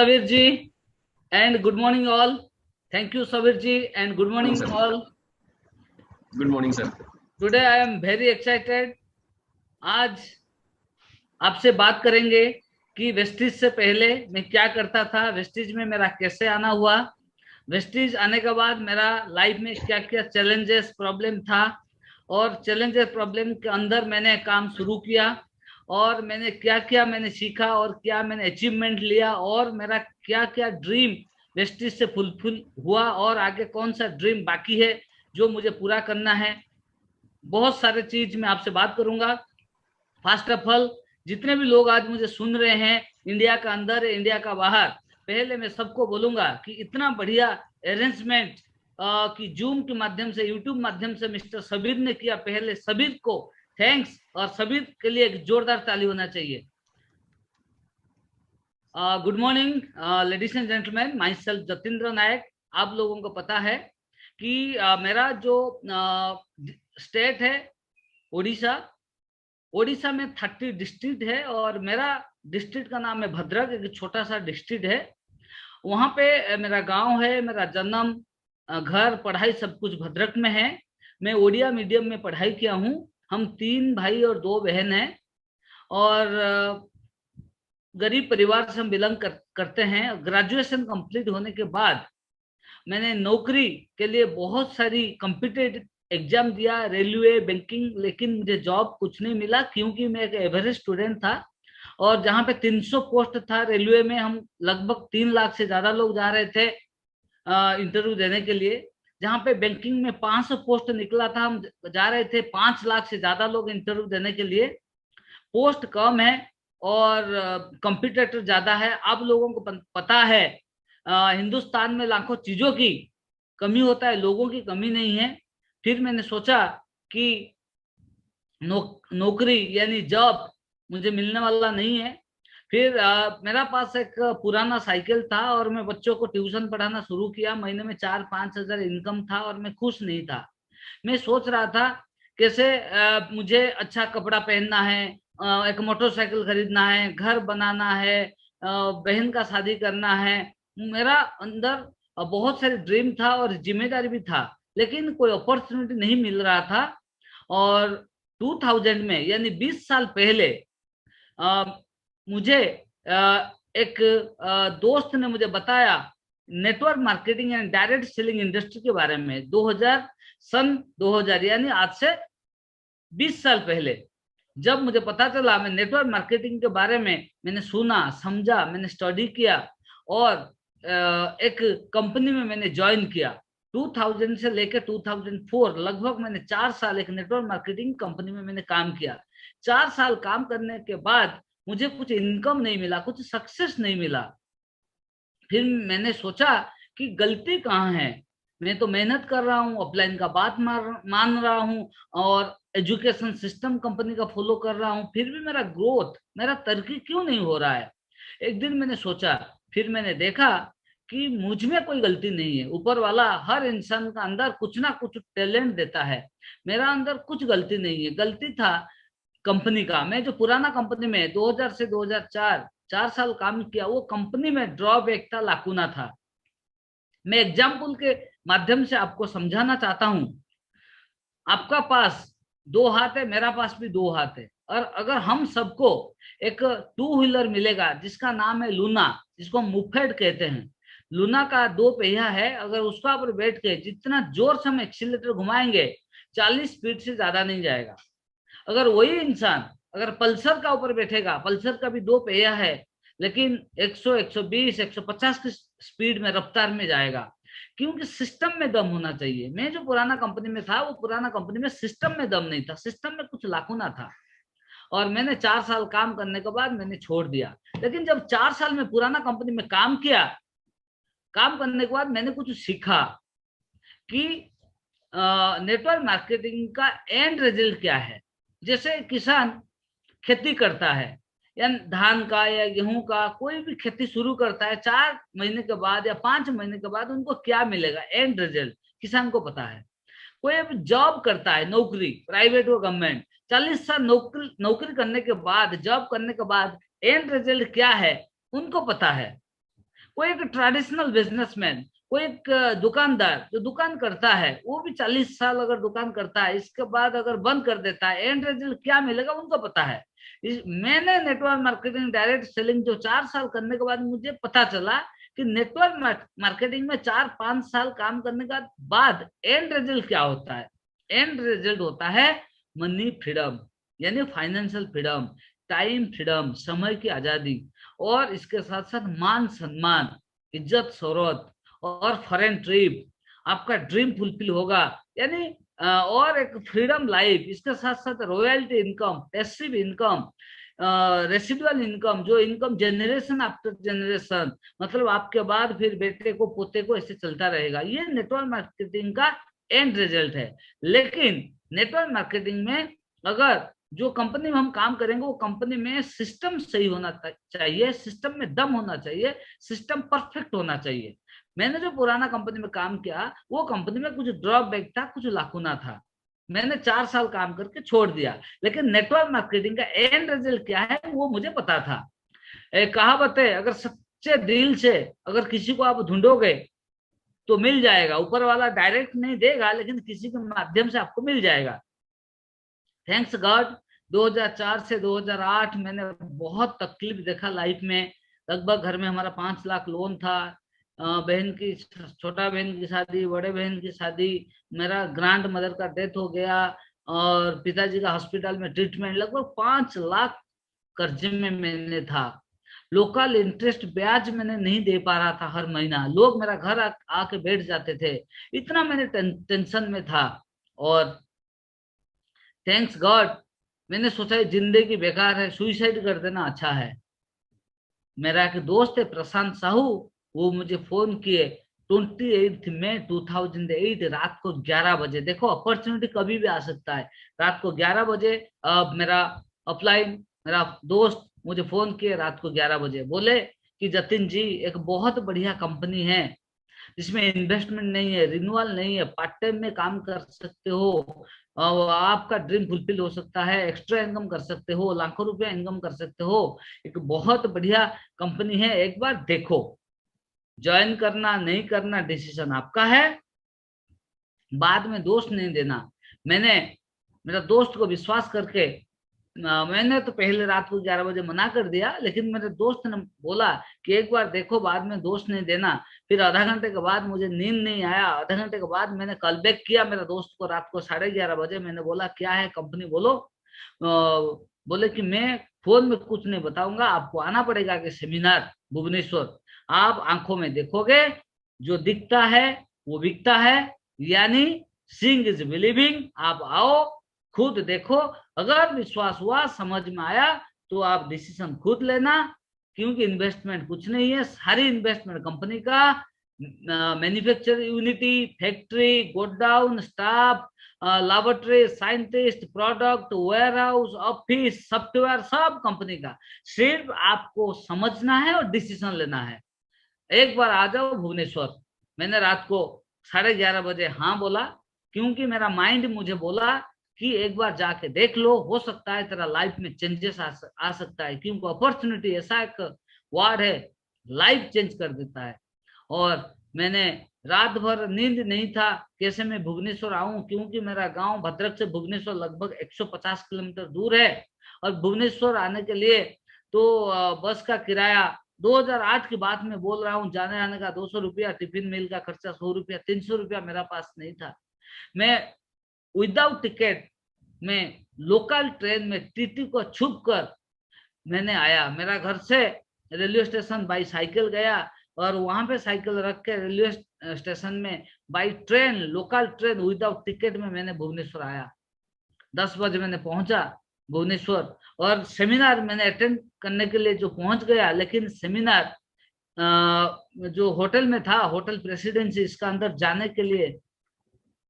Savir ji, and good morning all. Thank you, Savir ji, and good Morning, morning sir. all. Good morning, sir. Today I am very excited. आज आपसे बात करेंगे कि Vestige से पहले मैं क्या करता था, वेस्टिज में मेरा कैसे आना हुआ, वेस्टिज आने के बाद मेरा लाइफ में क्या क्या चैलेंजेस प्रॉब्लम था, और चैलेंजेस प्रॉब्लम के अंदर मैंने काम शुरू किया, और मैंने क्या क्या मैंने सीखा और क्या मैंने अचीवमेंट लिया, और मेरा क्या क्या ड्रीम वेस्टिज से फुलफिल हुआ, और आगे कौन सा ड्रीम बाकी है जो मुझे पूरा करना है। बहुत सारे चीज मैं आपसे बात करूंगा। फर्स्ट ऑफ ऑल, जितने भी लोग आज मुझे सुन रहे हैं, इंडिया का अंदर इंडिया का बाहर, पहले मैं सबको बोलूंगा कि इतना बढ़िया अरेंजमेंट कि जूम के माध्यम से, यूट्यूब माध्यम से मिस्टर सबीर ने किया, पहले सबीर को थैंक्स, और सबीर के लिए एक जोरदार ताली होना चाहिए। Good morning ladies and gentleman, myself Jatindra Nayak. आप लोगों को पता है कि मेरा जो स्टेट है उड़ीसा, ओडिशा में 30 डिस्ट्रिक्ट है, और मेरा डिस्ट्रिक्ट का नाम है भद्रक, एक छोटा सा डिस्ट्रिक्ट है। वहां पे मेरा गांव है, मेरा जन्म, घर, पढ़ाई सब कुछ भद्रक में है। मैं ओडिया मीडियम में पढ़ाई किया हूँ। हम 3 भाई और 2 बहन हैं, और गरीब परिवार से हम बिलोंग करते हैं। ग्रेजुएशन कंप्लीट होने के बाद मैंने नौकरी के लिए बहुत सारी कॉम्पिटिटिव एग्जाम दिया, रेलवे, बैंकिंग, लेकिन मुझे जॉब कुछ नहीं मिला, क्योंकि मैं एक एवरेज स्टूडेंट था। और जहाँ पे 300 पोस्ट था रेलवे में, हम लगभग 3 लाख से ज्यादा लोग जा रहे थे इंटरव्यू देने के लिए। जहाँ पे बैंकिंग में 500 पोस्ट निकला था, हम जा रहे थे 5 लाख से ज्यादा लोग इंटरव्यू देने के लिए। पोस्ट कम है और कंपटीटर ज्यादा है। आप लोगों को पता है हिंदुस्तान में लाखों चीजों की कमी होता है, लोगों की कमी नहीं है। फिर मैंने सोचा कि नौकरी यानी जॉब मुझे मिलने वाला नहीं है। फिर मेरा पास एक पुराना साइकिल था, और मैं बच्चों को ट्यूशन पढ़ाना शुरू किया। महीने में 4-5 हजार इनकम था, और मैं खुश नहीं था। मैं सोच रहा था कैसे मुझे अच्छा कपड़ा पहनना है, एक मोटरसाइकिल खरीदना है, घर बनाना है, बहन का शादी करना है। मेरा अंदर बहुत सारे ड्रीम था और जिम्मेदारी भी था, लेकिन कोई अपॉर्चुनिटी नहीं मिल रहा था। और 2000 में, यानी 20 साल पहले, अ, मुझे एक दोस्त ने मुझे बताया network marketing and direct selling industry के बारे में। 2000 यानी आज से 20 साल पहले जब मुझे पता चला, मैं नेटवर्क मार्केटिंग के बारे में मैंने सुना, समझा, मैंने स्टडी किया, और एक कंपनी में मैंने ज्वाइन किया। 2000 से लेकर 2004 लगभग मैंने 4 साल एक नेटवर्क मार्केटिंग कंपनी में मैंने काम किया। 4 साल काम करने के बाद मुझे कुछ इनकम नहीं मिला, कुछ सक्सेस नहीं मिला। फिर मैंने सोचा कि गलती कहाँ है। मैं तो मेहनत कर रहा हूँ, ऑफलाइन का बात मान रहा हूँ, और एजुकेशन सिस्टम कंपनी का फॉलो कर रहा हूँ, फिर भी मेरा ग्रोथ, मेरा तरक्की क्यों नहीं हो रहा है। एक दिन मैंने सोचा, फिर मैंने देखा कि मुझ में कोई गलती नहीं है। ऊपर वाला हर इंसान का अंदर कुछ ना कुछ टैलेंट देता है। मेरा अंदर कुछ गलती नहीं है, गलती था कंपनी का। मैं जो पुराना कंपनी में 2000 से 2004 4 साल काम किया, वो कंपनी में ड्रॉबैक था, लाकुना था। मैं एग्जाम्पल के माध्यम से आपको समझाना चाहता हूं। आपका पास 2 हाथ है, मेरा पास भी 2 हाथ है, और अगर हम सबको एक 2 व्हीलर मिलेगा जिसका नाम है लूना, जिसको हम मुफेड कहते हैं। लूना का 2 पहिया है, अगर उसका ऊपर बैठ के जितना जोर से हम एक्सीलरेटर घुमाएंगे, 40 स्पीड से ज्यादा नहीं जाएगा। अगर वही इंसान अगर पल्सर का ऊपर बैठेगा, पल्सर का भी 2 पहिया है, लेकिन 100, 120, 150 की स्पीड में, रफ्तार में जाएगा। क्योंकि सिस्टम में दम होना चाहिए। मैं जो पुराना कंपनी में था, वो पुराना कंपनी में सिस्टम में दम नहीं था, सिस्टम में कुछ लाकुना था। और मैंने 4 साल काम करने के बाद मैंने छोड़ दिया। लेकिन जब 4 साल में पुराना कंपनी में काम किया, काम करने के बाद मैंने कुछ सीखा कि नेटवर्क मार्केटिंग का एंड रिजल्ट क्या है। जैसे किसान खेती करता है, या धान का या गेहूं का कोई भी खेती शुरू करता है, 4 महीने के बाद या 5 महीने के बाद उनको क्या मिलेगा, एंड रिजल्ट किसान को पता है। कोई अब जॉब करता है, नौकरी, प्राइवेट हो गवर्नमेंट, 40 साल नौकरी नौकरी करने के बाद, जॉब करने के बाद एंड रिजल्ट क्या है, उनको पता है। कोई एक ट्रेडिशनल बिजनेसमैन, कोई एक दुकानदार जो दुकान करता है, वो भी 40 साल अगर दुकान करता है, इसके बाद अगर बंद कर देता है, एंड रिजल्ट क्या मिलेगा उनको पता है। मैंने नेटवर्क मार्केटिंग डायरेक्ट सेलिंग जो 4 साल करने के बाद मुझे पता चला कि नेटवर्क मार्केटिंग में 4-5 साल काम करने के बाद एंड रिजल्ट क्या होता है। एंड रिजल्ट होता है मनी फ्रीडम, यानी फाइनेंशियल फ्रीडम, टाइम फ्रीडम, समय की आजादी, और इसके साथ साथ मान सम्मान, इज्जत शोहरत, और फॉरेन ट्रिप, आपका ड्रीम फुलफिल होगा, यानी और एक फ्रीडम लाइफ। इसके साथ साथ royalty income, passive income, residual income, जो इनकम जनरेशन आफ्टर जनरेशन, मतलब आपके बाद फिर बेटे को पोते को ऐसे चलता रहेगा। ये नेटवर्क मार्केटिंग का एंड रिजल्ट है। लेकिन नेटवर्क मार्केटिंग में अगर जो कंपनी में हम काम करेंगे, वो कंपनी में सिस्टम सही होना चाहिए, सिस्टम में दम होना चाहिए, सिस्टम परफेक्ट होना चाहिए। मैंने जो पुराना कंपनी में काम किया, वो कंपनी में कुछ ड्रॉबैक था, कुछ लाकुना था, मैंने 4 साल काम करके छोड़ दिया। लेकिन नेटवर्क मार्केटिंग का एंड रिजल्ट क्या है वो मुझे पता था। एक कहावत है, अगर सच्चे दिल से अगर किसी को आप ढूंढोगे तो मिल जाएगा। ऊपर वाला डायरेक्ट नहीं देगा, लेकिन किसी के माध्यम से आपको मिल जाएगा। थैंक्स गॉड 2004 से 2008 मैंने बहुत तकलीफ देखा लाइफ में। लगभग घर में हमारा 5 लाख लोन था, बहन की, छोटा बहन की शादी, बड़े बहन की शादी, मेरा ग्रैंड मदर का डेथ हो गया, और पिताजी का हॉस्पिटल में ट्रीटमेंट, लगभग 5 लाख कर्जे में मैंने था। लोकल इंटरेस्ट ब्याज मैंने नहीं दे पा रहा था हर महीना, लोग मेरा घर आके बैठ जाते थे, इतना मैंने टेंशन में था। और थैंक्स गॉड मैंने सोचा जिंदगी बेकार है, सुइसाइड कर देना अच्छा है। मेरा एक दोस्त है प्रशांत साहू, वो मुझे फोन किए 28 मई 2008 रात को 11 बजे। देखो अपॉर्चुनिटी कभी भी आ सकता है। रात को 11 बजे मेरा अपलाइन, मेरा दोस्त मुझे फोन किए रात को 11 बजे, बोले कि जतिन जी एक बहुत बढ़िया कंपनी है जिसमें इन्वेस्टमेंट नहीं है, रिन्यूअल नहीं है, पार्ट टाइम में काम कर सकते हो, और आपका ड्रीम फुलफिल हो सकता है, एक्स्ट्रा इनकम कर सकते हो, लाखों रुपया इनकम कर सकते हो, एक बहुत बढ़िया कंपनी है, एक बार देखो। ज्वाइन करना नहीं करना डिसीजन आपका है, बाद में दोष नहीं देना। मैंने मेरा दोस्त को विश्वास करके मैंने तो पहले रात को 11 बजे मना कर दिया, लेकिन मेरे दोस्त ने बोला कि एक बार देखो, बाद में दोष नहीं देना। फिर आधा घंटे के बाद मुझे नींद नहीं आया, आधा घंटे के बाद मैंने कॉल बैक किया मेरे दोस्त को रात को 11:30 बजे। मैंने बोला क्या है कंपनी बोलो। बोले कि मैं फोन में कुछ नहीं बताऊंगा, आपको आना पड़ेगा कि सेमिनार भुवनेश्वर, आप आंखों में देखोगे, जो दिखता है वो बिकता है, यानी सीइंग इज बिलीविंग। आप आओ, खुद देखो, अगर विश्वास हुआ, समझ में आया, तो आप डिसीजन खुद लेना, क्योंकि इन्वेस्टमेंट कुछ नहीं है, सारी इन्वेस्टमेंट कंपनी का, manufacture unity, factory, godown, staff, laboratory, scientist, product, warehouse, office, software, सब कंपनी का। सिर्फ आपको समझना है और डिसीजन लेना है। एक बार आ जाओ भुवनेश्वर। मैंने रात को 11:30 बजे हाँ बोला, क्योंकि मेरा माइंड मुझे बोला कि एक बार जाके देख लो, हो सकता है तेरा लाइफ में चेंजेस आ सकता है, क्योंकि अपॉर्चुनिटी ऐसा एक वर्ड है, लाइफ चेंज कर देता है। और मैंने रात भर नींद नहीं था, कैसे मैं भुवनेश्वर आऊं, क्योंकि मेरा गांव भद्रक से भुवनेश्वर लगभग 150 किलोमीटर दूर है, और भुवनेश्वर आने के लिए तो बस का किराया 2008 की बात में बोल रहा हूँ, जाने आने का 200 रुपया, टिफिन मील का खर्चा 100 रुपया, 300 रुपया मेरा पास नहीं था। मैं विदाउट टिकट में लोकल ट्रेन में टीटी को छुप कर मैंने आया। मेरा घर से रेलवे स्टेशन बाई साइकिल गया, और वहां पे साइकिल रख के रेलवे स्टेशन में by train, local train without ticket में मैंने भुवनेश्वर आया। 10 बजे मैंने पहुंचा भुवनेश्वर, और सेमिनार मैंने अटेंड करने के लिए जो पहुंच गया, लेकिन सेमिनार जो होटल में था, होटल प्रेसिडेंसी, इसका अंदर जाने के लिए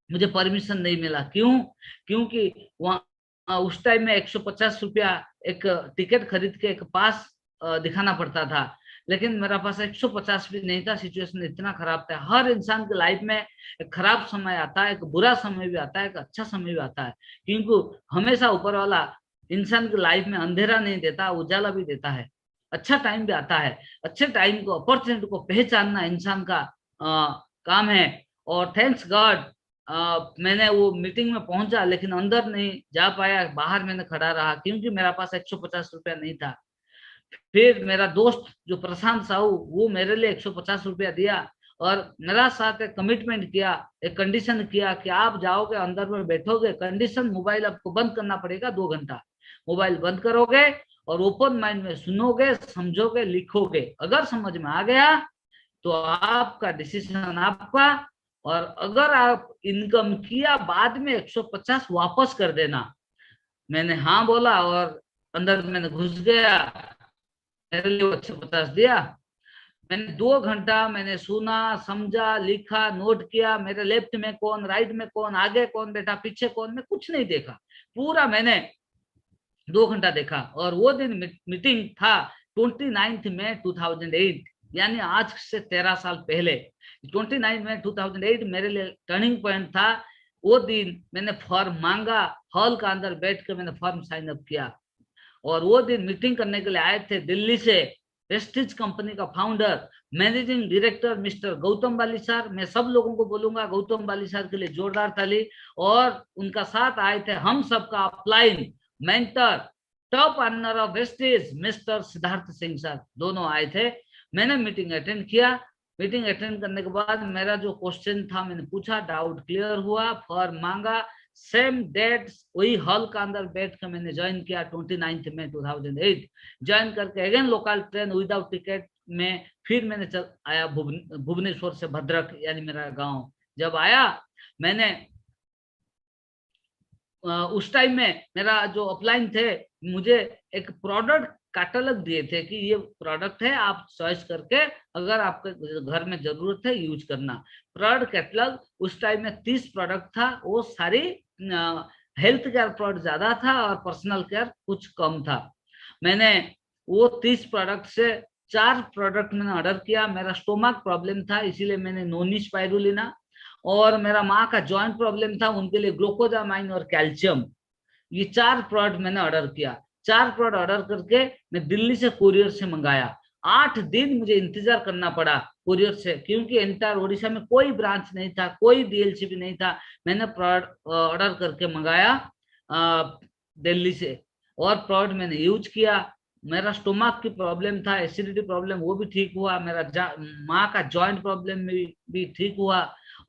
मुझे परमिशन नहीं मिला। क्यों? क्योंकि वहाँ उस टाइम में 150 रुपया एक टिकट खरीद के एक पास दिखाना पड़ता था, लेकिन मेरा पास 150 भी नहीं था। सिचुएशन इतना खराब था। हर इंसान की लाइफ में एक खराब समय आता है, एक बुरा समय भी आता है, एक अच्छा समय भी आता है, क्योंकि हमेशा ऊपर वाला इंसान की लाइफ में अंधेरा नहीं देता, उजाला भी देता है। अच्छा टाइम भी आता है। अच्छे टाइम को, अपॉर्चुनिटी को पहचानना इंसान का काम है। और थैंक्स गॉड मैंने वो मीटिंग में पहुंचा, लेकिन अंदर नहीं जा पाया, बाहर मैंने खड़ा रहा, क्योंकि मेरा पास 150 रुपया नहीं था। फिर मेरा दोस्त जो प्रशांत साहू, वो मेरे लिए 150 रुपया दिया, और मेरा साथ एक कमिटमेंट किया, एक कंडीशन किया कि आप जाओगे, अंदर में बैठोगे, कंडीशन मोबाइल आपको बंद करना पड़ेगा 2 घंटा। मोबाइल बंद करोगे और ओपन माइंड में सुनोगे, समझोगे, लिखोगे। अगर समझ में आ गया तो आपका डिसीजन आपका, और अगर आप इनकम किया बाद में 150 वापस कर देना। मैंने हाँ बोला और अंदर मैंने घुस गया, मेरे लिए 150 दिया। मैंने 2 घंटा मैंने सुना, समझा, लिखा, नोट किया। मेरे लेफ्ट में कौन, राइट में कौन, आगे कौन बैठा, पीछे कौन, मैं कुछ नहीं देखा। पूरा मैंने 2 घंटा देखा। और वो दिन मीटिंग था 29 मई 2008, यानी आज से 13 साल पहले। 29 मई 2008 मेरे लिए टर्निंग पॉइंट था। वो दिन मैंने फॉर्म मांगा, हॉल का अंदर बैठ कर मैंने फॉर्म साइन अप किया। और वो दिन मीटिंग करने के लिए आए थे दिल्ली से वेस्टिज कंपनी का founder, managing director mister Gautam Bali sir. मैं सब लोगों को बोलूंगा गौतम बाली सर के लिए जोरदार ताली। और उनका साथ आए थे हम सबका upline mentor, top earner of Vestige mister Siddharth Singh sir, दोनों आए थे। मैंने मीटिंग अटेंड किया। मीटिंग अटेंड करने के बाद मेरा जो क्वेश्चन था मैंने पूछा, डाउट क्लियर हुआ, फॉर्म मांगा। सेम डेट वही हॉल का अंदर बैठ कर मैंने ज्वाइन किया 29 मई 2008। ज्वाइन करके again local train without ticket में फिर मैंने आया भुवनेश्वर से भद्रक, यानी मेरा गांव। जब आया मैंने उस टाइम में मेरा जो अपलाइन थे, मुझे एक प्रोडक्ट कैटलॉग दिए थे कि ये प्रोडक्ट है, आप चॉइस करके अगर आपके घर में जरूरत है यूज करना। प्रोडक्ट कैटलॉग उस टाइम में 30 प्रोडक्ट था। वो सारी हेल्थ केयर प्रोडक्ट ज्यादा था और पर्सनल केयर कुछ कम था। मैंने वो 30 प्रोडक्ट से 4 प्रोडक्ट मैंने ऑर्डर किया। मेरा स्टोमक प्रॉब्लम था, इसीलिए मैंने नोनी स्पाइरुलिना, और मेरा माँ का जॉइंट प्रॉब्लम था, उनके लिए ग्लूकोजामाइन और कैल्शियम। ये 4 प्रोडक्ट मैंने ऑर्डर किया। 4 प्रोडक्ट ऑर्डर करके मैं दिल्ली से कुरियर से मंगाया। 8 दिन मुझे इंतजार करना पड़ा कुरियर से, क्योंकि एंटायर उड़ीसा में कोई ब्रांच नहीं था, कोई डीएलसी भी नहीं था। मैंने प्रोडक्ट ऑर्डर करके मंगाया दिल्ली से, और प्रोडक्ट मैंने यूज किया। मेरा स्टोमक की प्रॉब्लम था, एसिडिटी प्रॉब्लम, वो भी ठीक हुआ। मेरा माँ का जॉइंट प्रॉब्लम भी ठीक हुआ।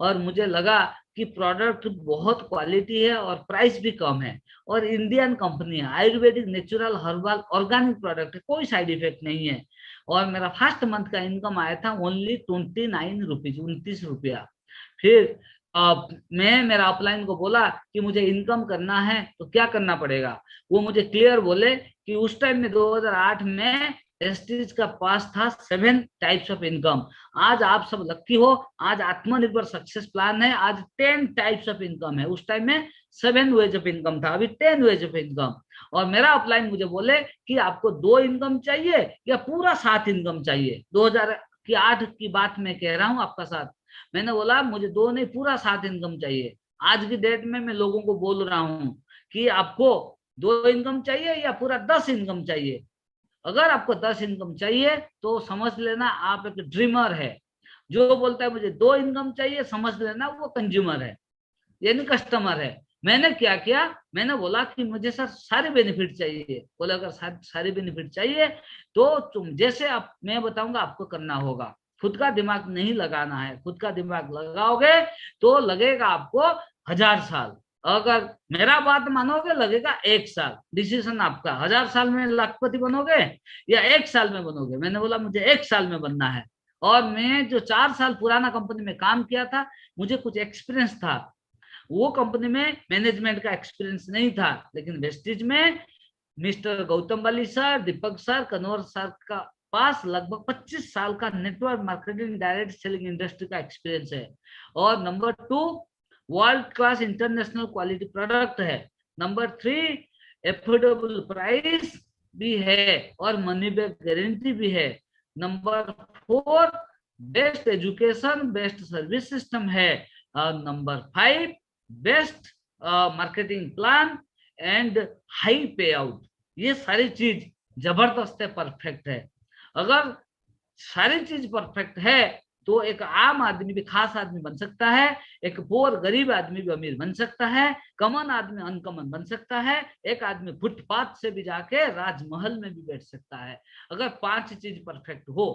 और मुझे लगा कि प्रोडक्ट बहुत क्वालिटी है और प्राइस भी कम है, और इंडियन कंपनी है, Ayurvedic natural herbal organic product है, कोई साइड इफेक्ट नहीं है। और मेरा फर्स्ट मंथ का इनकम आया था ओनली 29 रुपीज, 29 रुपया। फिर मैं मेरा अपलाइन को बोला कि मुझे इनकम करना है तो क्या करना पड़ेगा। वो मुझे क्लियर बोले कि उस टाइम में 2008 में एसटीज का पास था 7 टाइप्स ऑफ इनकम। आज आप सब लक्की हो, आज आत्मनिर्भर सक्सेस प्लान है, आज 10 टाइप्स ऑफ इनकम है। उस टाइम में 7 वेज ऑफ इनकम था, अभी 10 वेज ऑफ इनकम। और मेरा अपलाइन मुझे बोले कि आपको 2 इनकम चाहिए या पूरा 7 इनकम चाहिए। 2008 की बात मैं कह रहा हूँ आपका साथ। मैंने बोला मुझे 2 नहीं, पूरा 7 इनकम चाहिए। आज की डेट में मैं लोगों को बोल रहा हूँ कि आपको 2 इनकम चाहिए या पूरा 10 इनकम चाहिए। अगर आपको 10 इनकम चाहिए तो समझ लेना आप एक ड्रीमर है। जो बोलता है मुझे 2 इनकम चाहिए, समझ लेना वो कंज्यूमर है, यानी कस्टमर है। मैंने क्या किया, मैंने बोला कि मुझे सर सारे बेनिफिट चाहिए। बोले अगर सारे बेनिफिट चाहिए तो तुम जैसे आप मैं बताऊंगा आपको करना होगा। खुद का दिमाग नहीं लगाना है, खुद का दिमाग लगाओगे तो लगेगा आपको 1000 साल। अगर मेरा बात मानोगे लगेगा 1 साल। डिसीजन आपका, 1000 साल में लाखपति बनोगे या 1 साल में बनोगे। मैंने बोला मुझे 1 साल में बनना है। और मैं जो 4 साल पुराना कंपनी में काम किया था, मुझे कुछ एक्सपीरियंस था। वो कंपनी में मैनेजमेंट का एक्सपीरियंस नहीं था, लेकिन वेस्टिज में mister Gautam Bali sir, Deepak sir, Kanwar sir का पास लगभग 25 साल का network marketing direct selling industry का एक्सपीरियंस है। और number 2 world class international quality product है। नंबर 3 एफोर्डेबल प्राइस भी है और मनी बैक गारंटी भी है। Number 4 best education, best service system है। Number 5 best marketing plan and high payout. ये सारी चीज जबरदस्त है, परफेक्ट है। अगर सारी चीज परफेक्ट है तो एक आम आदमी भी खास आदमी बन सकता है, एक पोर गरीब आदमी भी अमीर बन सकता है, कॉमन आदमी अनकॉमन बन सकता है, एक आदमी फुटपाथ से भी जाके राजमहल में भी बैठ सकता है, अगर 5 चीज परफेक्ट हो।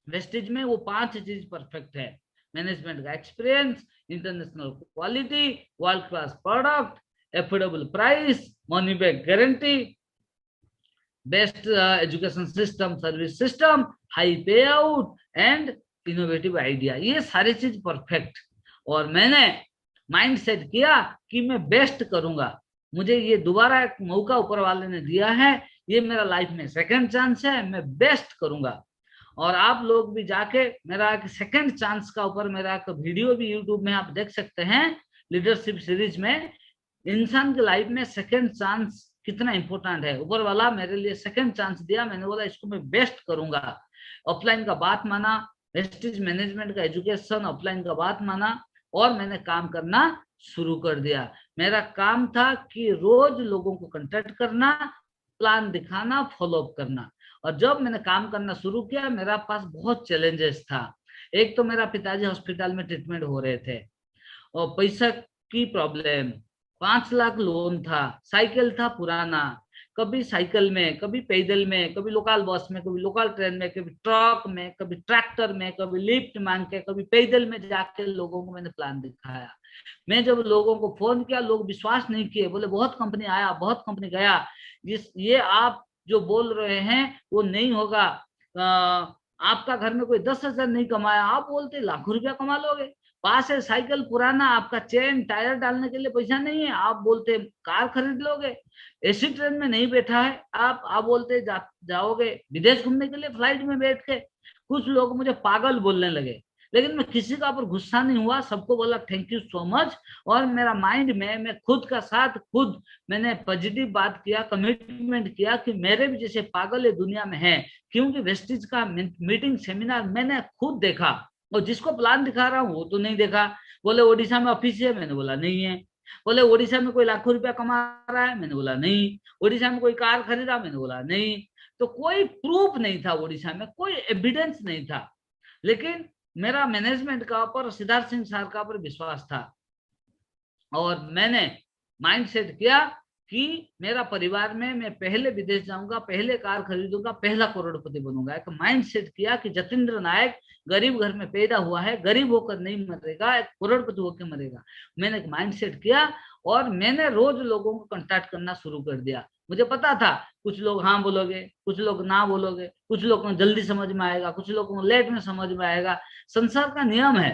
वेस्टेज में वो 5 चीज परफेक्ट है। मैनेजमेंट का experience, international quality, world class product, affordable price, money back guarantee, best education system, service system, high पे आउट एंड इनोवेटिव आइडिया। ये सारी चीज परफेक्ट। और मैंने माइंड सेट किया कि मैं बेस्ट करूंगा। मुझे ये दोबारा एक मौका ऊपर वाले ने दिया है, ये मेरा लाइफ में सेकंड चांस है, मैं बेस्ट करूंगा। और आप लोग भी जाके मेरा एक सेकंड चांस का ऊपर मेरा एक वीडियो भी यूट्यूब में आप देख सकते हैं, लीडरशिप सीरीज में। इंसान की लाइफ में सेकंड चांस कितना इंपॉर्टेंट है। ऊपर वाला मेरे लिए सेकंड चांस दिया, मैंने बोला इसको मैं बेस्ट करूंगा। ऑफलाइन का बात माना, वेस्टेज मैनेजमेंट का एजुकेशन ऑफलाइन का बात माना, और मैंने काम करना शुरू कर दिया। मेरा काम था कि रोज लोगों को कांटेक्ट करना, प्लान दिखाना, फॉलोअप करना। और जब मैंने काम करना शुरू किया, मेरा पास बहुत चैलेंजेस था। एक तो मेरा पिताजी हॉस्पिटल में ट्रीटमेंट हो रहे थे, और पैसा की प्रॉब्लम, 5 लाख लोन था, साइकिल था पुराना, कभी साइकिल में, कभी पैदल में, कभी लोकल बस में, कभी लोकल ट्रेन में, कभी ट्रक में, कभी ट्रैक्टर में, कभी लिफ्ट मांग के, कभी पैदल में जाके लोगों को मैंने प्लान दिखाया। मैं जब लोगों को फोन किया, लोग विश्वास नहीं किए, बोले बहुत कंपनी आया, बहुत कंपनी गया, ये आप जो बोल रहे हैं वो नहीं होगा। आपका घर में कोई 10,000 नहीं कमाया, आप बोलते लाखों रुपया कमा लोगे। पास है साइकिल पुराना, आपका चेन टायर डालने के लिए पैसा नहीं है, आप बोलते कार खरीद लोगे। एसी ट्रेन में नहीं बैठा है आप बोलते जाओगे विदेश घूमने के लिए फ्लाइट में बैठ के। कुछ लोग मुझे पागल बोलने लगे, लेकिन मैं किसी का ऊपर गुस्सा नहीं हुआ, सबको बोला थैंक यू सो मच। और मेरा माइंड में मैं खुद का साथ खुद मैंने पॉजिटिव बात किया, कमिटमेंट किया कि मेरे भी जैसे पागल ये दुनिया में है। क्योंकि वेस्टेज का मीटिंग सेमिनार मैंने खुद देखा, और जिसको प्लान दिखा रहा हूँ वो तो नहीं देखा। बोले ओडिशा में ऑफिस है, मैंने बोला नहीं है। बोले ओडिशा में कोई लाखों रुपया कमा रहा है, मैंने बोला नहीं। ओडिशा में कोई कार खरीदा, मैंने बोला नहीं। तो कोई प्रूफ नहीं था, ओडिशा में कोई एविडेंस नहीं था। लेकिन मेरा मैनेजमेंट का ऊपर, सिद्धार्थ सिंह सर का ऊपर विश्वास था, और मैंने माइंड सेट किया कि मेरा परिवार में मैं पहले विदेश जाऊंगा, पहले कार खरीदूंगा, पहला करोड़पति बनूंगा। एक माइंड सेट किया कि जतेंद्र नायक गरीब घर में पैदा हुआ है, गरीब होकर नहीं मरेगा, एक करोड़पति होकर मरेगा। मैंने एक माइंड सेट किया, और मैंने रोज लोगों को कांटेक्ट करना शुरू कर दिया। मुझे पता था कुछ लोग हाँ बोलोगे, कुछ लोग ना बोलोगे, कुछ लोगों को जल्दी समझ में आएगा, कुछ लोगों को लेट में समझ में आएगा। संसार का नियम है,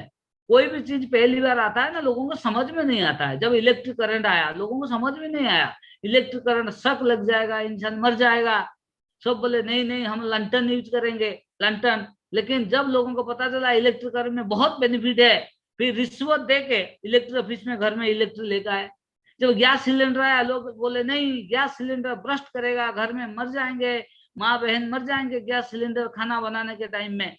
कोई भी चीज पहली बार आता है ना, लोगों को समझ में नहीं आता है। जब इलेक्ट्रिक करंट आया, लोगों को समझ में नहीं आया, इलेक्ट्रिक करंट शक लग जाएगा, इंसान मर जाएगा। सब बोले नहीं नहीं हम लंटन यूज करेंगे, लंटन। लेकिन जब लोगों को पता चला इलेक्ट्रिक करंट में बहुत बेनिफिट है, फिर रिश्वत दे के इलेक्ट्रिक ऑफिस में घर में इलेक्ट्रिक लेकर आए। जब गैस सिलेंडर आया, लोग बोले नहीं गैस सिलेंडर ब्रस्ट करेगा, घर में मर जाएंगे, माँ बहन मर जाएंगे गैस सिलेंडर खाना बनाने के टाइम में।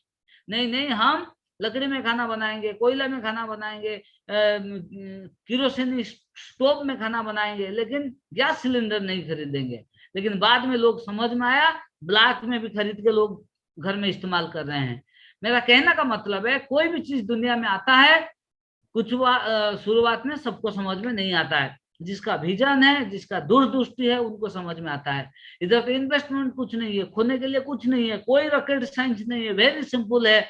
नहीं नहीं हम लकड़ी में खाना बनाएंगे, कोयला में खाना बनाएंगे, किरोसिन स्टोव में खाना बनाएंगे, लेकिन गैस सिलेंडर नहीं खरीदेंगे। लेकिन बाद में लोग समझ में आया, ब्लैक में भी खरीद के लोग घर में इस्तेमाल कर रहे हैं। मेरा कहने का मतलब है, कोई भी चीज दुनिया में आता है, कुछ शुरुआत में सबको समझ में नहीं आता है। जिसका विजन है, जिसका दूरदृष्टि है, उनको समझ में आता है। इधर तो इन्वेस्टमेंट कुछ नहीं है, खोने के लिए कुछ नहीं है, कोई रॉकेट साइंस नहीं है, वेरी सिंपल है।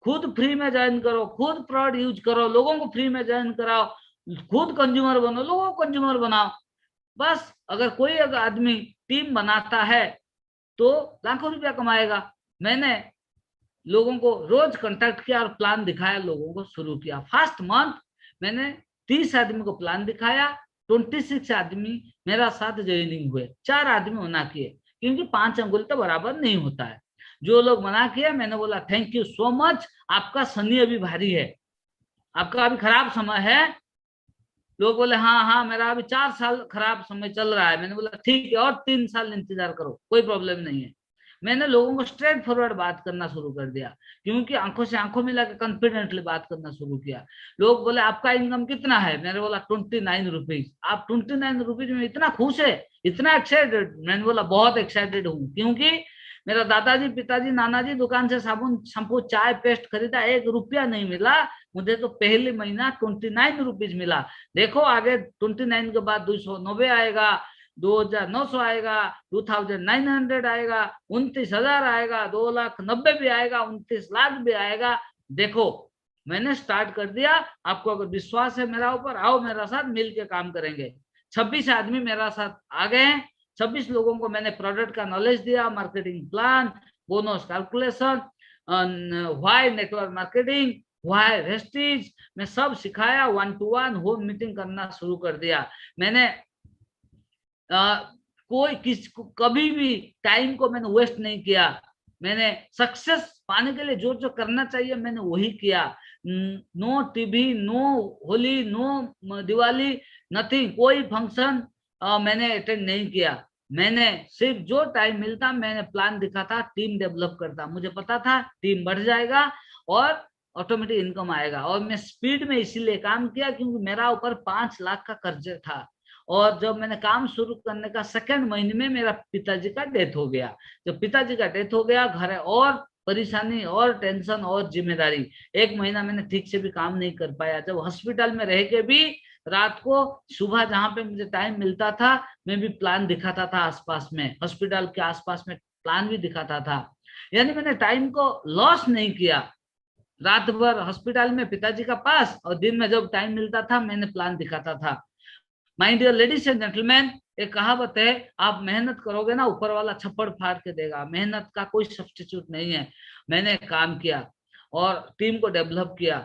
खुद फ्री में ज्वाइन करो, खुद प्रोडक्ट यूज करो, लोगों को फ्री में ज्वाइन कराओ, खुद कंज्यूमर बनो, लोगों को कंज्यूमर बनाओ। बस अगर कोई अगर आदमी टीम बनाता है तो लाखों रुपया कमाएगा। मैंने लोगों को रोज कांटेक्ट किया और प्लान दिखाया, लोगों को शुरू किया। फर्स्ट मंथ मैंने 30 आदमी को प्लान दिखाया, 26 आदमी मेरा साथ ज्वाइनिंग हुए, 4 आदमी मना किए, क्योंकि 5 अंगुल तो बराबर नहीं होता है। जो लोग मना किए, मैंने बोला थैंक यू सो मच, आपका शनि अभी भारी है, आपका अभी खराब समय है। लोग बोले हाँ हाँ मेरा अभी 4 साल खराब समय चल रहा है। मैंने बोला ठीक है, और 3 साल इंतजार करो, कोई प्रॉब्लम नहीं है। मैंने लोगों को स्ट्रेट फॉरवर्ड बात करना शुरू कर दिया, क्योंकि आंखों से आंखों मिला के कॉन्फिडेंटली बात करना शुरू किया। लोग बोले आपका इनकम कितना है, मैंने बोला 29 रुपीज। आप 29 रुपीज में इतना खुश है, इतना एक्साइटेड? मैंने बोला बहुत एक्साइटेड हूँ, क्योंकि मेरा दादाजी पिताजी नाना जी दुकान से साबुन शैम्पू चाय पेस्ट खरीदा, 1 रुपया नहीं मिला। मुझे तो पहले महीना 29 रुपीज मिला। देखो आगे 29 के बाद 290 आएगा, 2,900 आएगा, 2,900 आएगा, 29,000 आएगा, 2,90,000 भी आएगा, 29 लाख भी आएगा। देखो मैंने स्टार्ट कर दिया। आपको अगर विश्वास है मेरा ऊपर, आओ मेरा साथ मिल के काम करेंगे। 26 आदमी मेरा साथ आ गए हैं। 26 लोगों को मैंने प्रोडक्ट का नॉलेज दिया, marketing plan, bonus calculation, why network marketing, why wastage, मैं सब सिखाया। 1-to-1 होम मीटिंग करना शुरू कर दिया। मैंने कोई कभी भी टाइम को मैंने वेस्ट नहीं किया। मैंने सक्सेस पाने के लिए जो जो करना चाहिए मैंने वही किया। No TV, no Holi, no Diwali, nothing, कोई फंक्शन मैंने अटेंड नहीं किया। मैंने सिर्फ जो टाइम मिलता मैंने प्लान दिखा था, टीम डेवलप करता। मुझे पता था टीम बढ़ जाएगा और ऑटोमेटिक इनकम आएगा। और मैं स्पीड में इसीलिए काम किया क्योंकि मेरा ऊपर 5 लाख का कर्ज था। और जब मैंने काम शुरू करने का सेकंड महीने में मेरा पिताजी का डेथ हो गया। जब पिताजी का डेथ हो गया, घर और परेशानी और टेंशन और जिम्मेदारी, 1 महीना मैंने ठीक से भी काम नहीं कर पाया। जब हॉस्पिटल में रह के भी रात को सुबह जहां पे मुझे टाइम मिलता था मैं भी प्लान दिखाता था, आसपास में हॉस्पिटल के आसपास में प्लान भी दिखाता था। यानी मैंने टाइम को लॉस नहीं किया। रात भर हॉस्पिटल में पिताजी का पास और दिन में जब टाइम मिलता था मैंने प्लान दिखाता था। My dear ladies and gentleman, एक कहावत है, आप मेहनत करोगे ना ऊपर वाला छप्पड़ फाड़ के देगा। मेहनत का कोई सब्स्टिट्यूट नहीं है। मैंने काम किया और टीम को डेवलप किया।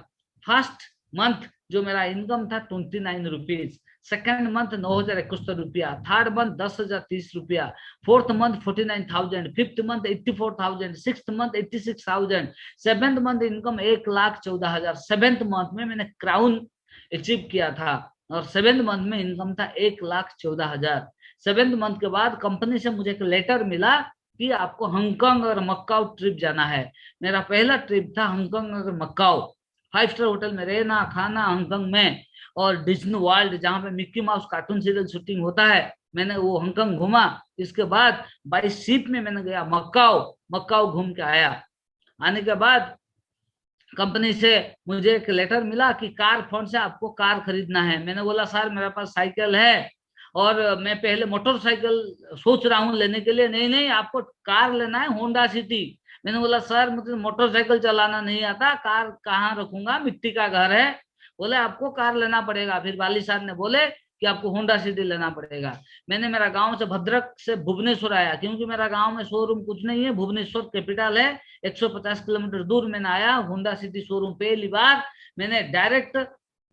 फर्स्ट मंथ जो मेरा इनकम था 29 रुपीज, सेकेंड मंथ 9,071 रुपया, थर्ड मंथ 10,030 रुपया, fourth month 49,000, fifth month 84,000, sixth month 86,000, seventh month income 1,14,000। Seventh month में मैंने क्राउन अचीव किया था और सेवेंथ मंथ में इनकम था 1,14,000। सेवेंथ मंथ के बाद कंपनी से मुझे एक लेटर मिला कि आपको हांगकांग और मक्काओ ट्रिप जाना है। मेरा पहला ट्रिप था हांगकांग और मक्काओ। 5 स्टार होटल में रहना खाना हांगकांग में, और डिज्नी वर्ल्ड जहाँ पे Mickey mouse cartoon serial shooting होता है, मैंने वो हांगकांग घूमा। इसके बाद बाई शिप में मैंने गया मक्काओ, मक्काओ घूम के आया। आने के बाद कंपनी से मुझे एक लेटर मिला कि कार फंड से आपको कार खरीदना है। मैंने बोला सर मेरे पास साइकिल है और मैं पहले मोटरसाइकिल सोच रहा हूँ लेने के लिए। नहीं नहीं, आपको कार लेना है, होंडा सिटी। मैंने बोला सर मुझे मोटरसाइकिल चलाना नहीं आता, कार कहाँ रखूंगा, मिट्टी का घर है। बोले आपको कार लेना पड़ेगा। फिर वाली साहब ने बोले कि आपको होंडा सिटी लेना पड़ेगा। मैंने मेरा गांव से भद्रक से भुवनेश्वर आया, क्योंकि मेरा गांव में शोरूम कुछ नहीं है, भुवनेश्वर कैपिटल है, 150 किलोमीटर दूर मैंने आया। होंडा सिटी शोरूम पहली बार मैंने डायरेक्ट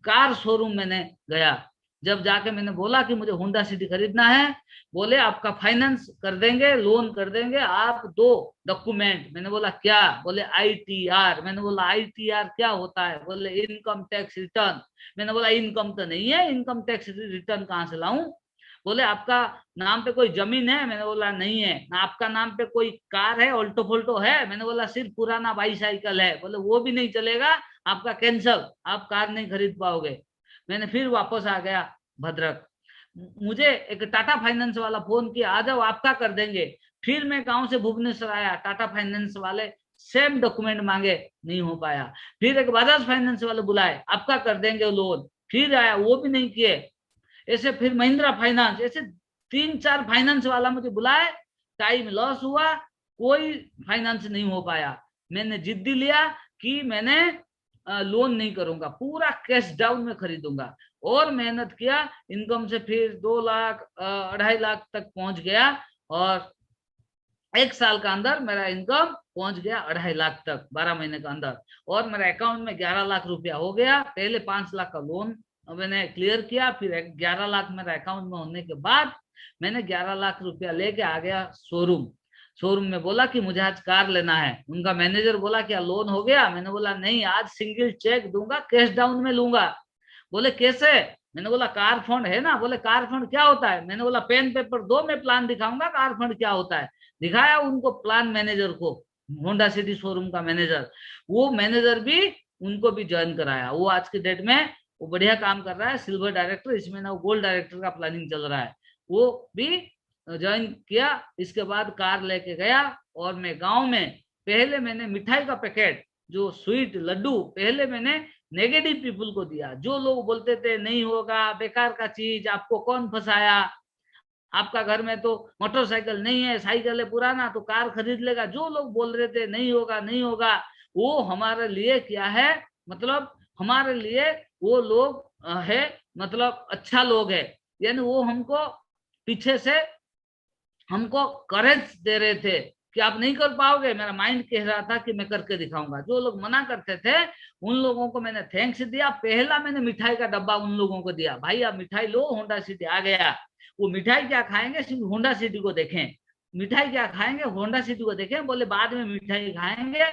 कार शोरूम मैंने गया। जब जाके मैंने बोला कि मुझे होंडा सिटी खरीदना है, बोले आपका फाइनेंस कर देंगे, लोन कर देंगे, आप दो डॉक्यूमेंट। मैंने बोला क्या? बोले ITR। मैंने बोला ITR क्या होता है? बोले इनकम टैक्स रिटर्न। मैंने बोला इनकम तो नहीं है, इनकम टैक्स रिटर्न कहाँ से लाऊं? बोले आपका नाम पे कोई जमीन है? मैंने बोला नहीं है। ना आपका नाम पे कोई कार है, ऑल्टो फोल्टो है? मैंने बोला सिर्फ पुराना बाईसाइकिल है। बोले वो भी नहीं चलेगा, आपका कैंसल, आप कार नहीं खरीद पाओगे। मैंने फिर वापस आ गया भद्रक। मुझे एक टाटा फाइनेंस वाला फोन किया, आ जाओ आपका कर देंगे। फिर मैं गांव से भुवनेश्वर आया, टाटा फाइनेंस वाले सेम डॉक्यूमेंट मांगे, नहीं हो पाया। फिर एक बजाज फाइनेंस वाले बुलाए, आपका कर देंगे लोन, फिर आया, वो भी नहीं किए। ऐसे फिर महिंद्रा फाइनेंस, ऐसे 3-4 फाइनेंस वाला मुझे बुलाए, टाइम लॉस हुआ, कोई फाइनेंस नहीं हो पाया। मैंने जिद्दी लिया कि मैंने लोन नहीं करूंगा, पूरा कैश डाउन में खरीदूंगा। और मेहनत किया, इनकम से फिर 2 लाख 2.5 लाख तक पहुंच गया। और 1 साल का अंदर मेरा इनकम पहुंच गया 2.5 लाख तक, 12 महीने के अंदर। और मेरा अकाउंट में 11 लाख रुपया हो गया। पहले 5 लाख का लोन मैंने क्लियर किया, फिर 11 लाख मेरा अकाउंट में होने के बाद मैंने 11 लाख रुपया लेके आ गया शोरूम। शोरूम में बोला कि मुझे आज कार लेना है। उनका मैनेजर बोला क्या लोन हो गया? मैंने बोला नहीं, आज सिंगल चेक दूंगा, कैश डाउन में लूंगा। बोले कैसे? मैंने बोला कार फंड है ना, बोले कार फंड क्या होता है। मैंने बोला पेन पेपर दो, मैं प्लान दिखाऊंगा कार फंड क्या होता है। दिखाया उनको प्लान मैनेजर को, होंडा सिटी शोरूम का मैनेजर। वो मैनेजर भी उनको भी ज्वाइन कराया। वो आज की डेट में वो बढ़िया काम कर रहा है, सिल्वर डायरेक्टर, इसमें ना वो गोल्ड डायरेक्टर का प्लानिंग चल रहा है। वो भी ज्वाइन किया। इसके बाद कार लेके गया और मैं गांव में पहले मैंने मिठाई का पैकेट, जो स्वीट लड्डू, पहले मैंने नेगेटिव पीपल को दिया। जो लोग बोलते थे नहीं होगा, बेकार का चीज, आपको कौन फंसाया, आपका घर में तो मोटरसाइकिल नहीं है, साइकिल है पुराना, तो कार खरीद लेगा, जो लोग बोल रहे थे नहीं होगा नहीं होगा, वो हमारे लिए क्या है, मतलब हमारे लिए वो लोग है, मतलब अच्छा लोग है। यानी वो हमको पीछे से हमको करेज दे रहे थे कि आप नहीं कर पाओगे। मेरा माइंड कह रहा था कि मैं करके दिखाऊंगा। जो लोग मना करते थे उन लोगों को मैंने थैंक्स दिया। पहला मैंने मिठाई का डब्बा उन लोगों को दिया, भाई आप मिठाई लो, होंडा सिटी आ गया। वो मिठाई क्या खाएंगे, सिर्फ होंडा सिटी को देखें। मिठाई क्या खाएंगे, होंडा सिटी को देखें। बोले बाद में मिठाई खाएंगे,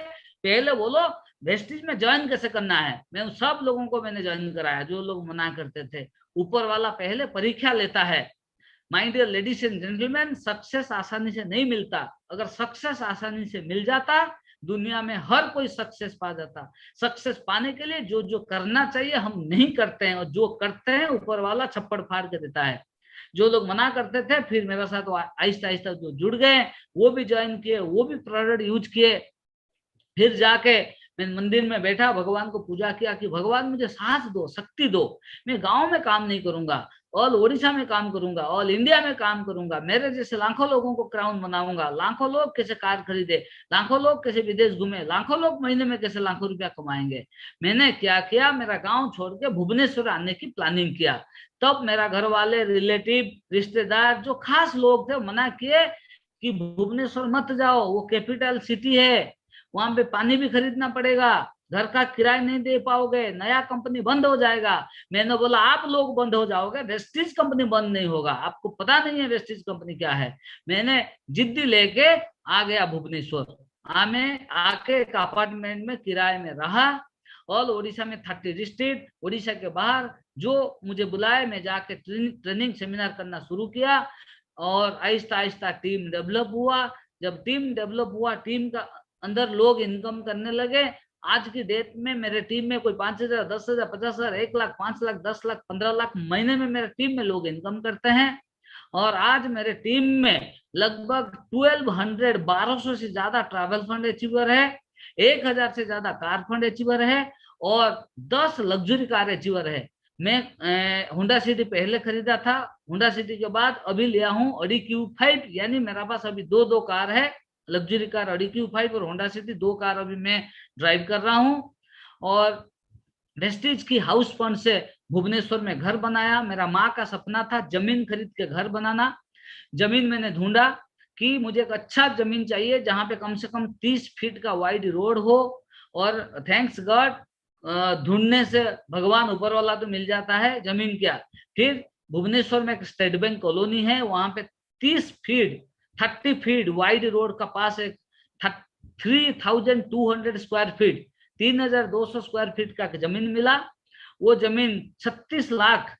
पहले बोलो वेस्टिज में ज्वाइन कैसे करना है। मैं उन सब लोगों को मैंने ज्वाइन कराया जो लोग मना करते थे। ऊपर वाला पहले परीक्षा लेता है। My dear ladies and gentleman, success आसानी से नहीं मिलता। अगर सक्सेस आसानी से मिल जाता, दुनिया में हर कोई सक्सेस पा जाता। सक्सेस पाने के लिए जो जो करना चाहिए हम नहीं करते हैं, और जो करते हैं ऊपर वाला छप्पड़ फाड़ के देता है। जो लोग मना करते थे फिर मेरे साथ आहिस्ता आहिस्ता जो जुड़ गए, वो भी ज्वाइन किए, वो भी प्रोडक्ट यूज किए। फिर जाके मैं मंदिर में बैठा, भगवान को पूजा किया कि भगवान मुझे साहस दो, शक्ति दो। मैं गांव में काम नहीं करूंगा, ऑल ओडिशा में काम करूंगा, ऑल इंडिया में काम करूंगा। मेरे जैसे लाखों लोगों को क्राउन बनाऊंगा। लाखों लोग कैसे कार खरीदे, लाखों लोग कैसे विदेश घूमे, लाखों लोग महीने में कैसे लाखों रुपया कमाएंगे। मैंने क्या किया, मेरा गांव छोड़ के भुवनेश्वर आने की प्लानिंग किया। तब मेरा घर वाले, रिलेटिव, रिश्तेदार, जो खास लोग थे, मना किए कि भुवनेश्वर मत जाओ, वो कैपिटल सिटी है, वहां पे पानी भी खरीदना पड़ेगा, घर का किराया नहीं दे पाओगे, नया कंपनी बंद हो जाएगा। मैंने बोला आप लोग बंद हो जाओगे, वेस्टिज कंपनी बंद नहीं होगा। आपको पता नहीं है वेस्टिज कंपनी क्या है। मैंने जिद्दी लेके आ गया भुवनेश्वर। मैं आके एक अपार्टमेंट में किराए में रहा। ऑल ओडिशा में 30 डिस्ट्रिक्ट, ओडिशा के बाहर जो मुझे बुलाए, मैं जाके ट्रेनिंग सेमिनार करना शुरू किया। और आहिस्ता आहिस्ता टीम डेवलप हुआ। जब टीम डेवलप हुआ, टीम का अंदर लोग इनकम करने लगे। आज की डेट में मेरे टीम में कोई 5,000, 10,000, 50,000, 1 लाख, 5 लाख, 10 लाख, 15 लाख महीने में मेरे टीम में लोग इनकम करते हैं। और आज मेरे टीम में लगभग 1200 से ज्यादा ट्रैवल फंड अचीवर है, 1,000 से ज्यादा कार फंड अचीवर है, और 10 लग्जरी कार अचीवर है। मैं होंडा सिटी पहले खरीदा था, होंडा सिटी के बाद अभी लिया हूँ ऑडी Q5। यानी मेरे पास अभी दो दो कार है, लग्जरी कार ऑडी Q5 और होंडा सिटी, दो कार अभी मैं ड्राइव कर रहा हूँ। और वेस्टिज की हाउस फंड से भुवनेश्वर में घर बनाया। मेरा माँ का सपना था जमीन खरीद के घर बनाना। जमीन मैंने ढूंढा कि मुझे एक अच्छा जमीन चाहिए जहां पे कम से कम 30 फीट का वाइड रोड हो। और थैंक्स गॉड, ढूंढने से भगवान ऊपर वाला तो मिल जाता है। जमीन क्या, फिर भुवनेश्वर में एक स्टेट बैंक कॉलोनी है, वहां पे 30 फीट वाइड रोड का पास एक 3,200 स्क्वायर फीट, 3,200 स्क्वायर फीट का जमीन मिला। वो जमीन 36 लाख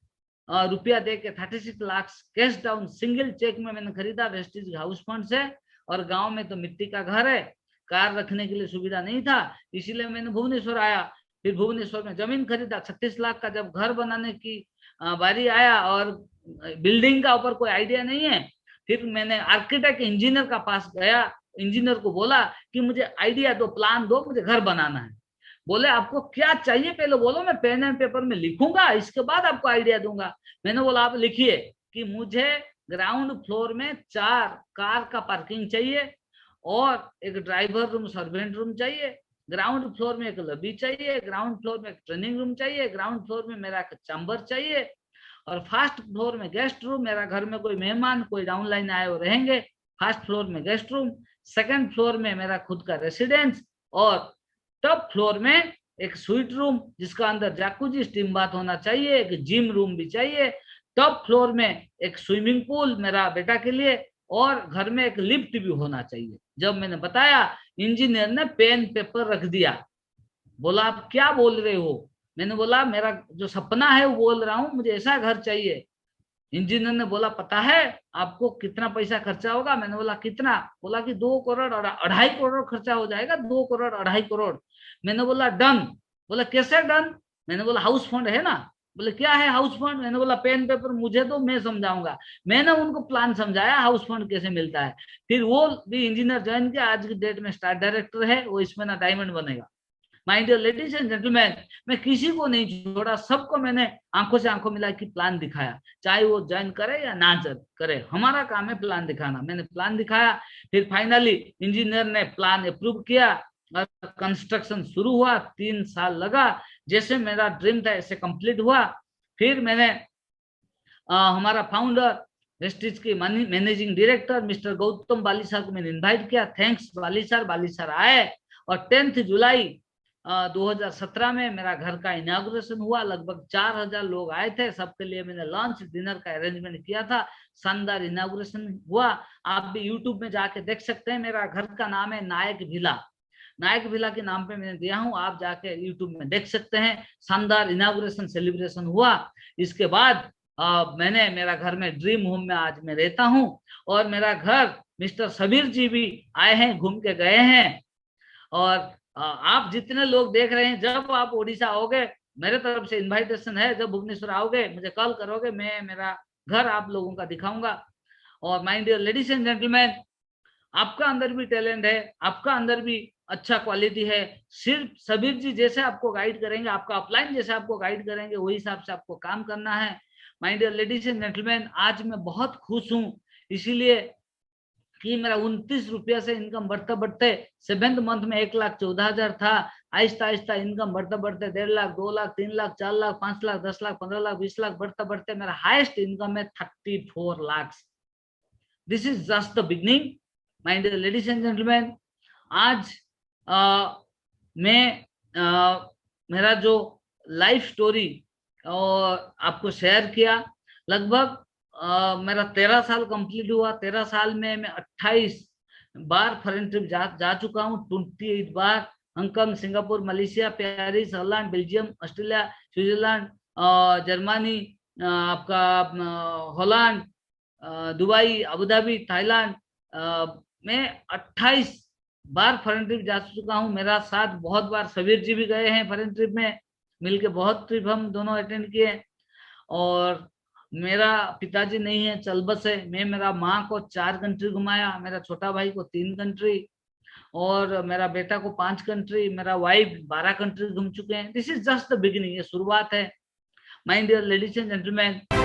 रुपया दे के, 36 lakh cash down single cheque में मैंने खरीदा वेस्टिज हाउस फंड से। और गांव में तो मिट्टी का घर है, कार रखने के लिए सुविधा नहीं था, इसीलिए मैंने भुवनेश्वर आया। फिर भुवनेश्वर में जमीन खरीदा 36 लाख का। जब घर बनाने की बारी आया और बिल्डिंग का ऊपर कोई आइडिया नहीं है, फिर मैंने आर्किटेक्ट इंजीनियर का पास गया। इंजीनियर को बोला कि मुझे आइडिया दो, प्लान दो, मुझे घर बनाना है। बोले आपको क्या चाहिए पहले बोलो, मैं पेन एंड पेपर में लिखूंगा, इसके बाद आपको आइडिया दूंगा। मैंने बोला आप लिखिए कि मुझे ग्राउंड फ्लोर में 4 कार का पार्किंग चाहिए, और एक ड्राइवर रूम, सर्वेंट रूम चाहिए, ग्राउंड फ्लोर में एक लॉबी चाहिए, ग्राउंड फ्लोर में एक ट्रेनिंग रूम चाहिए, ग्राउंड फ्लोर में मेरा एक चैम्बर चाहिए, और फर्स्ट फ्लोर में गेस्ट रूम। मेरा घर में कोई मेहमान, कोई डाउनलाइन आए वो रहेंगे, फर्स्ट फ्लोर में गेस्ट रूम, सेकंड फ्लोर में मेरा खुद का रेसिडेंस, और टॉप फ्लोर में एक स्वीट रूम जिसका अंदर जैकुजी, स्टीम बाथ होना चाहिए, एक जिम रूम भी चाहिए। टॉप फ्लोर में एक स्विमिंग पूल मेरा बेटा के लिए, और घर में एक लिफ्ट भी होना चाहिए। जब मैंने बताया, इंजीनियर ने पेन पेपर रख दिया। बोला आप क्या बोल रहे हो, मैंने बोला मेरा जो सपना है वो बोल रहा हूँ, मुझे ऐसा घर चाहिए। इंजीनियर ने बोला पता है आपको कितना पैसा खर्चा होगा? मैंने बोला कितना? बोला कि 2 करोड़ और 2.5 करोड़ खर्चा हो जाएगा, 2 करोड़ 2.5 करोड़। मैंने बोला डन। बोला कैसे डन? मैंने बोला हाउस फंड है ना। बोले क्या है हाउस फंड? मैंने बोला पेन पेपर मुझे तो मैं समझाऊंगा। मैंने उनको प्लान समझाया हाउस फंड कैसे मिलता है। फिर वो भी इंजीनियर ज्वाइन किया, आज की डेट में स्टार डायरेक्टर है, वो इसमें ना डायमंड बनेगा। My dear ladies and gentleman, मैं किसी को नहीं छोड़ा, सबको मैंने आंखों से आंखों मिला के प्लान दिखाया, चाहे वो ज्वाइन करे या ना करे, हमारा काम है प्लान दिखाना। मैंने प्लान दिखाया, फिर फाइनली इंजीनियर ने प्लान अप्रूव किया और कंस्ट्रक्शन शुरू हुआ। 3 साल लगा, जैसे मेरा ड्रीम था ऐसे कंप्लीट हुआ। फिर मैंने हमारा फाउंडर, वेस्टिज के managing director mister Gautam Bali sir को मैंने इनवाइट किया। थैंक्स बाली सर। बाली सर आए और 10 जुलाई 2017 में मेरा घर का इनाग्रेशन हुआ। लगभग 4000 लोग आए थे, सबके लिए मैंने लंच डिनर का अरेंजमेंट किया था। शानदार इनाग्रेशन हुआ। आप भी यूट्यूब में जाके देख सकते हैं, मेरा घर का नाम है नायक विला। नायक विला के नाम पे मैंने दिया हूँ, आप जाके यूट्यूब में देख सकते हैं। शानदार इनाग्रेशन सेलिब्रेशन हुआ। इसके बाद मैंने मेरा घर में ड्रीम होम में आज मैं रहता हूँ। और मेरा घर मिस्टर सबीर जी भी आए हैं, घूम के गए हैं। और आप जितने लोग देख रहे हैं, जब आप उड़ीसा आओगे, मेरे तरफ से इनविटेशन है, जब भुवनेश्वर आओगे मुझे कॉल करोगे, मैं मेरा घर आप लोगों का दिखाऊंगा। और my dear ladies and gentleman, आपका अंदर भी टैलेंट है, आपका अंदर भी अच्छा क्वालिटी है। सिर्फ सबीर जी जैसे आपको गाइड करेंगे, आपका अपलाइन जैसे आपको गाइड करेंगे, वही हिसाब से आपको काम करना है। My dear ladies and gentleman, आज मैं बहुत खुश हूँ, इसीलिए कि मेरा 29 रुपया से इनकम बढ़ते बढ़ते 7th मंथ में 1,14,000 था। आहिस्ता आहिस्ता इनकम बढ़ते बढ़ते 1.5 लाख, 2 लाख, 3 लाख, 4 लाख, 5 लाख, 10 लाख, 15 लाख, 20 लाख बढ़ते बढ़ते मेरा हाईएस्ट इनकम है 34 lakh. This is just the beginning. My dear ladies and gentleman, आज मैं मेरा जो लाइफ स्टोरी और आपको शेयर किया। लगभग मेरा 13 साल कंप्लीट हुआ। 13 साल में मैं 28 बार फॉरेन ट्रिप जा चुका हूँ। 28 बार Hong Kong, Singapore, Malaysia, Paris, Holland, Belgium, Australia, Switzerland, Germany, आपका Holland, Dubai, Abu Dhabi, Thailand, मैं 28 बार फॉरेन ट्रिप जा चुका हूँ। मेरा साथ बहुत बार सबीर जी भी गए हैं फॉरेन ट्रिप में, मिलके बहुत ट्रिप हम दोनों अटेंड किए। और मेरा पिताजी नहीं है, चल बस है। मैं मेरा माँ को 4 कंट्री घुमाया, मेरा छोटा भाई को 3 कंट्री, और मेरा बेटा को 5 कंट्री, मेरा वाइफ 12 कंट्री घूम चुके हैं। This is just the beginning, ये शुरुआत है। My dear ladies and gentleman,